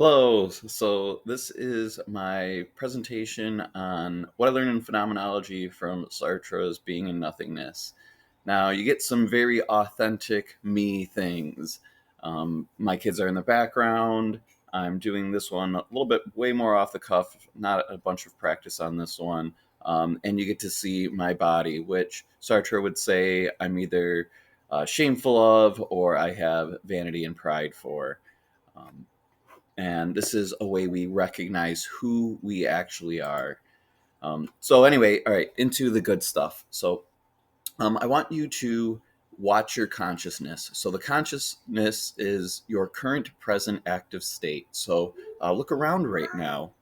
Hello. So this is my presentation on what I learned in phenomenology from Sartre's Being and Nothingness. Now, you get some very authentic me things. My kids are in the background. I'm doing this one a little bit way more off the cuff, not a bunch of practice on this one. And you get to see my body, which Sartre would say I'm either shameful of or I have vanity and pride for. Um, and this is a way we recognize who we actually are. So anyway, all right, into the good stuff. So I want you to watch your consciousness. So the consciousness is your current present active state. So look around right now.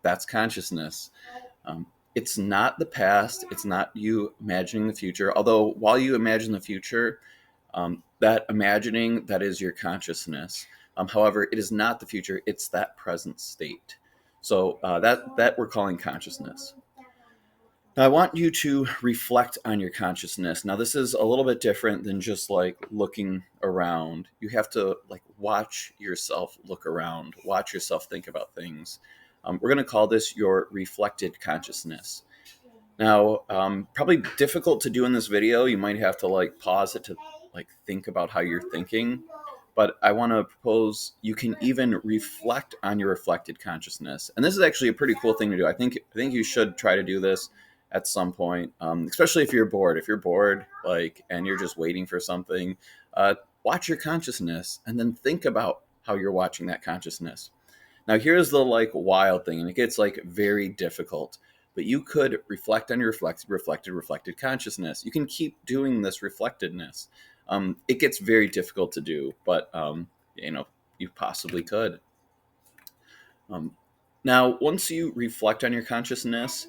That's consciousness. Um, it's not the past. It's not you imagining the future. Although while you imagine the future, that imagining, that is your consciousness. However, it is not the future, it's that present state. So that we're calling consciousness. Now, I want you to reflect on your consciousness. Now, this is a little bit different than just like looking around. You have to like watch yourself look around, watch yourself think about things. We're going to call this your reflected consciousness. Now, probably difficult to do in this video. You might have to like pause it to like think about how you're thinking. But I want to propose you can even reflect on your reflected consciousness, and this is actually a pretty cool thing to do. I think you should try to do this at some point, especially if you're bored. If you're bored, like, and you're just waiting for something, watch your consciousness, and then think about how you're watching that consciousness. Now, here's the like wild thing, and it gets like very difficult. But you could reflect on your reflected consciousness. You can keep doing this reflectedness. It gets very difficult to do, but you possibly could. Um, Now, once you reflect on your consciousness,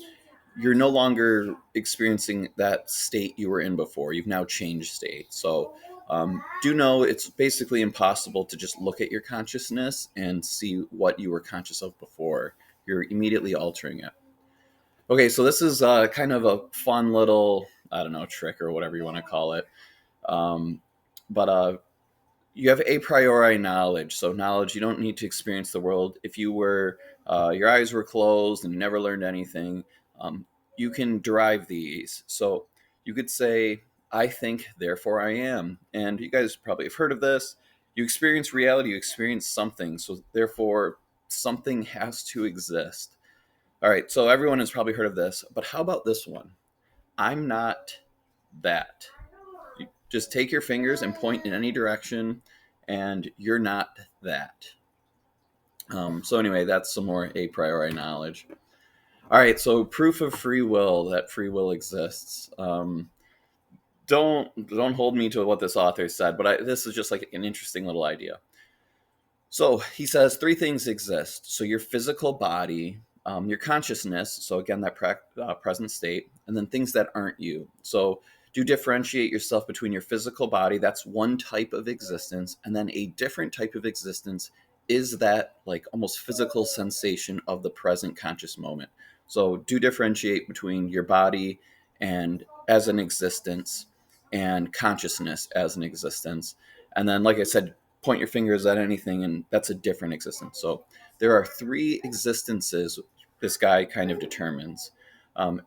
you're no longer experiencing that state you were in before. You've now changed state. So do know it's basically impossible to just look at your consciousness and see what you were conscious of before. You're immediately altering it. Okay, so this is kind of a fun little, I don't know, trick or whatever you want to call it. Um, but you have a priori knowledge. So knowledge, you don't need to experience the world. If you were, your eyes were closed and you never learned anything, um, you can derive these. So you could say, I think, therefore I am. And you guys probably have heard of this. You experience reality, you experience something. So therefore, something has to exist. All right, so everyone has probably heard of this, but how about this one? I'm not that. You just take your fingers and point in any direction, and you're not that. So anyway, that's some more a priori knowledge. All right, so proof of free will, that free will exists. Don't hold me to what this author said, but this is just like an interesting little idea. So he says three things exist. So your physical body, your consciousness, so again, that present state, and then things that aren't you. So do differentiate yourself between your physical body, that's one type of existence, and then a different type of existence is that like almost physical sensation of the present conscious moment. So do differentiate between your body and as an existence and consciousness as an existence. And then, like I said, point your fingers at anything, and that's a different existence. So there are three existences this guy kind of determines.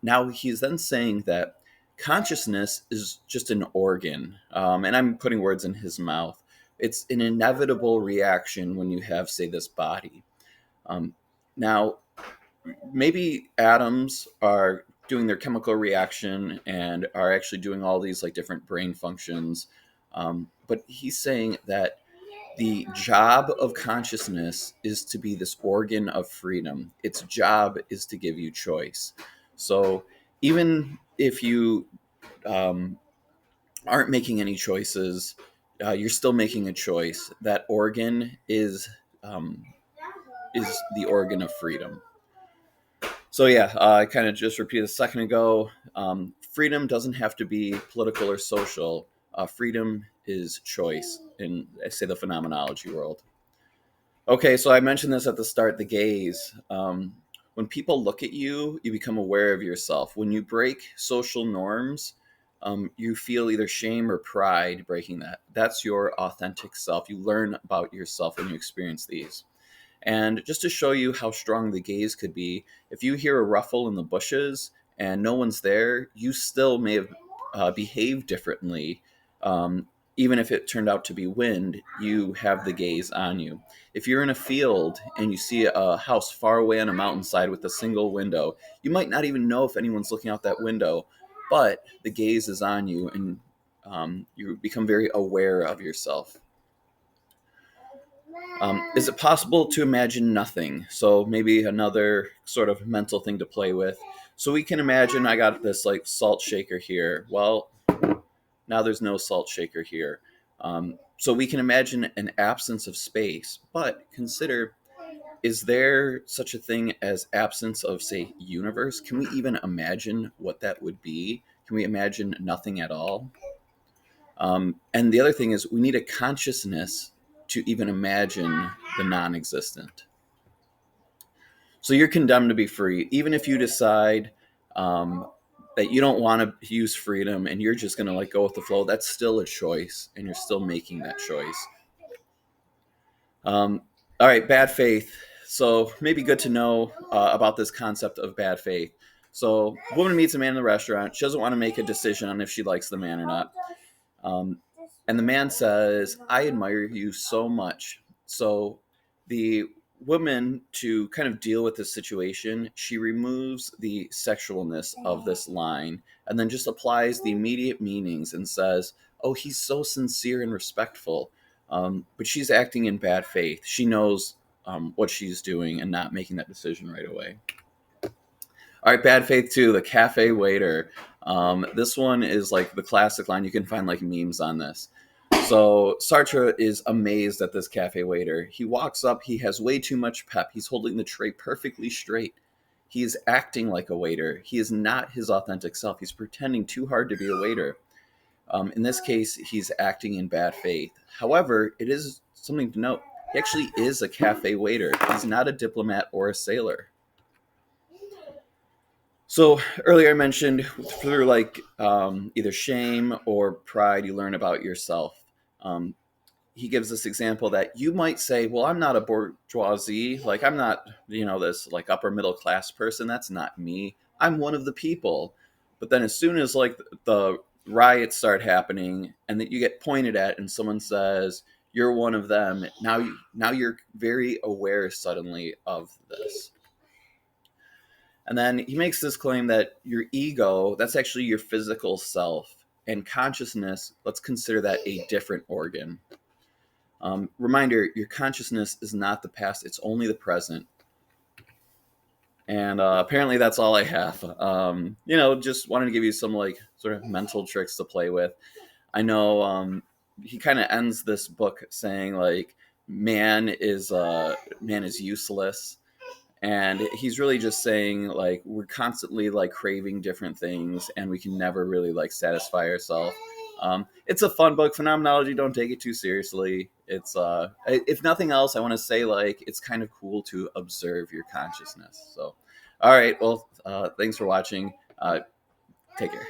Now he's then saying that consciousness is just an organ, and I'm putting words in his mouth. It's an inevitable reaction when you have, say, this body. Now, maybe atoms are doing their chemical reaction and are actually doing all these like different brain functions. But he's saying that the job of consciousness is to be this organ of freedom. Its job is to give you choice. So even if you um, aren't making any choices, you're still making a choice. That organ is the organ of freedom. So yeah, I kind of just repeated a second ago. Freedom doesn't have to be political or social. Freedom is choice in, I say, the phenomenology world. Okay, so I mentioned this at the start, the gaze. When people look at you, you become aware of yourself. When you break social norms, you feel either shame or pride breaking that. That's your authentic self. You learn about yourself when you experience these. And just to show you how strong the gaze could be, if you hear a ruffle in the bushes and no one's there, you still may have behaved differently. Even if it turned out to be wind, you have the gaze on you. If you're in a field and you see a house far away on a mountainside with a single window, you might not even know if anyone's looking out that window, but the gaze is on you, and you become very aware of yourself. Is it possible to imagine nothing? So maybe another sort of mental thing to play with. So we can imagine I got this like salt shaker here. Well, now there's no salt shaker here. So we can imagine an absence of space, but consider, is there such a thing as absence of, say, universe? Can we even imagine what that would be? Can we imagine nothing at all? And the other thing is, we need a consciousness to even imagine the non existent. So you're condemned to be free, even if you decide that you don't want to use freedom and you're just going to like go with the flow. That's still a choice, and you're still making that choice. All right, bad faith. So maybe good to know about this concept of bad faith. So, a woman meets a man in the restaurant. She doesn't want to make a decision on if she likes the man or not. Um, and the man says, I admire you so much. So the woman, to kind of deal with this situation, she removes the sexualness of this line and then just applies the immediate meanings and says, oh, he's so sincere and respectful. But she's acting in bad faith. She knows what she's doing and not making that decision right away. All right, bad faith two, the cafe waiter. This one is like the classic line. You can find like memes on this. So Sartre is amazed at this cafe waiter. He walks up. He has way too much pep. He's holding the tray perfectly straight. He is acting like a waiter. He is not his authentic self. He's pretending too hard to be a waiter. In this case, he's acting in bad faith. However, it is something to note. He actually is a cafe waiter. He's not a diplomat or a sailor. So earlier I mentioned through like either shame or pride, you learn about yourself. Um, he gives this example that you might say, well, I'm not a bourgeoisie. Like I'm not, this like upper middle class person. That's not me. I'm one of the people. But then as soon as like the riots start happening and that you get pointed at and someone says, you're one of them. Now you're very aware suddenly of this. And then he makes this claim that your ego, that's actually your physical self. And consciousness, let's consider that a different organ. Reminder, your consciousness is not the past, it's only the present. And apparently that's all I have. Just wanted to give you some like sort of mental tricks to play with. I know he kind of ends this book saying like man is useless. And he's really just saying like we're constantly like craving different things and we can never really like satisfy ourselves. It's a fun book. Phenomenology, don't take it too seriously. It's if nothing else, I want to say like it's kind of cool to observe your consciousness. So all right, well, thanks for watching. Take care.